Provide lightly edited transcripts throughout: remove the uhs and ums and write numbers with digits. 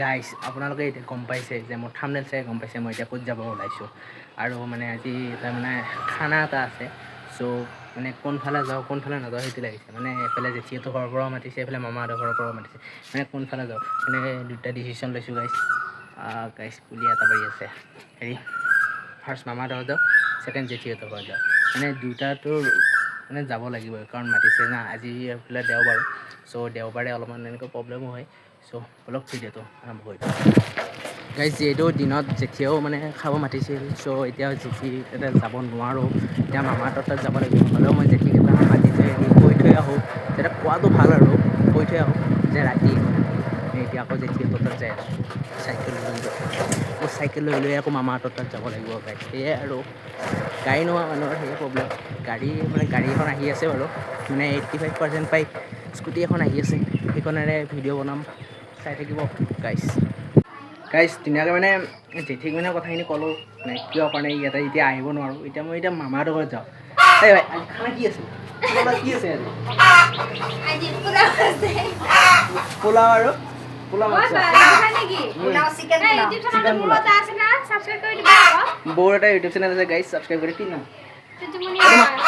guys আপোনালোকে এতিয়া গম পাইছে যে মোৰ থাম্বনেইল চাই গম পাইছে মই এতিয়া ক'ত যাব ওলাইছোঁ আৰু মানে আজি তাৰ মানে খানা এটা আছে চ' মানে কোনফালে যাওঁ কোনফালে নাযাওঁ সেইটো লাগিছে মানে এইফালে জেঠীহঁতৰ ঘৰৰ পৰাও মাতিছে এইফালে মামাহঁতৰ ঘৰৰ পৰাও মাতিছে মানে কোনফালে যাওঁ মানে দুটা ডিচিশ্যন লৈছোঁ গাইজ গাইজ পুলি এটা বাৰী আছে হেৰি ফাৰ্ষ্ট মামাহঁতৰ ঘৰত যাওঁ ছেকেণ্ড জেঠীহঁতৰ ঘৰত যাওঁ মানে দুটাটো মানে যাব লাগিবই কাৰণ মাতিছে না আজি এইফালে দেওবাৰ চ' দেওবাৰে অলপমান এনেকুৱা প্ৰব্লেমো হয় চ' অলপ ভিডিঅ'টো আৰম্ভ কৰি দিওঁ গাইজ যিহেতু দিনত জেঠীয়েও মানে খাব মাতিছিল চ' এতিয়া জেঠী এতিয়া যাব নোৱাৰোঁ এতিয়া মামাহঁতৰ তাত যাব লাগিব হ'লেও মই জেঠীক এটা মাতি থৈ আহি কৈ থৈ আহোঁ তেতিয়া কোৱাটো ভাল আৰু কৈ থৈ আহোঁ যে ৰাতি এতিয়া আকৌ জেঠীহঁতৰ তাত যাই আছোঁ চাইকেল লৈ মোৰ চাইকেল লৈ লৈ আকৌ মামাহঁতৰ তাত যাব লাগিব গাইজ সেয়াই আৰু গাড়ী নোহোৱা মানুহৰ সেয়ে প্ৰব্লেম গাড়ী এখন আহি আছে বাৰু মানে 85% পাই স্কুটি এখন আহি আছে সেইখনেৰে ভিডিঅ' বনাম চাই থাকিব গাইজ ধুনীয়াকৈ মানে জেঠীক মানে কথাখিনি ক'লোঁ মানে কিয় কাৰণে ইয়াতে এতিয়া আহিব নোৱাৰোঁ এতিয়া মই মামাহঁতৰ ঘৰত যাওঁ এই ভাই আজি খানা কি আছে কি আছে আজি পোলাও আৰু বৌৰ এটা ইউটিউব চেনেল আছে গাইজ ছাবস্ক্ৰাইব কৰি কি নাম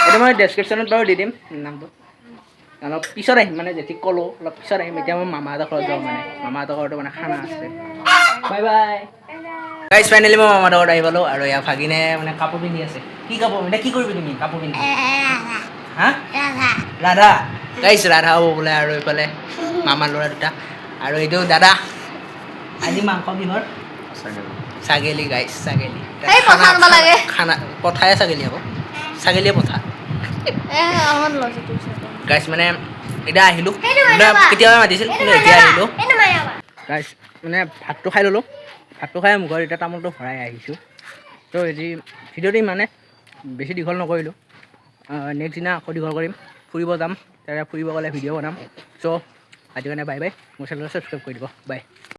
এইটো মই ডেছক্ৰিপশ্যনত বাৰু দি দিম নামটো অলপ পিছত আহিম মানে জেঠিক ক'লোঁ অলপ পিছত আহিম এতিয়া মই মামাহঁতৰ ঘৰত যাওঁ মানে মামাহঁতৰ ঘৰতো মানে খানা আছে বাই বাই গাইজ ফাইনেলি মই মামাহঁতৰ ঘৰত আহি পালোঁ আৰু ইয়াৰ ভাগিনে মানে কাপোৰ পিন্ধি আছে কি কাপোৰ এতিয়া কি কৰিবি তুমি কাপোৰ পিন্ধি হা ৰাধা গাইজ ৰাধা হ'ব বোলে আৰু এইফালে মামাৰ ল'ৰা দুটা আৰু এইটো দাদা আজি মাংস কিহৰ ছাগলী গাইজ ছাগলী খানা পঠায়ে ছাগলী আকৌ ছাগলীয়ে পঠা গাইজ মানে এতিয়া আহিলোঁ কেতিয়াবা মাতিছিল কিন্তু এতিয়া আহিলোঁ গাইজ মানে ভাতটো খাই ল'লোঁ ভাতটো খাই মুখত এতিয়া তামোলটো ভৰাই আহিছোঁ ত' আজি ভিডিঅ'টো ইমানে বেছি দীঘল নকৰিলোঁ নেক্সট দিনা আকৌ দীঘল কৰিম ফুৰিব যাম তেতিয়া ফুৰিব গ'লে ভিডিঅ' বনাম চ' আজি কাৰণে বাই বাই মোৰ চেনেলটো ছাবস্ক্ৰাইব কৰি দিব বাই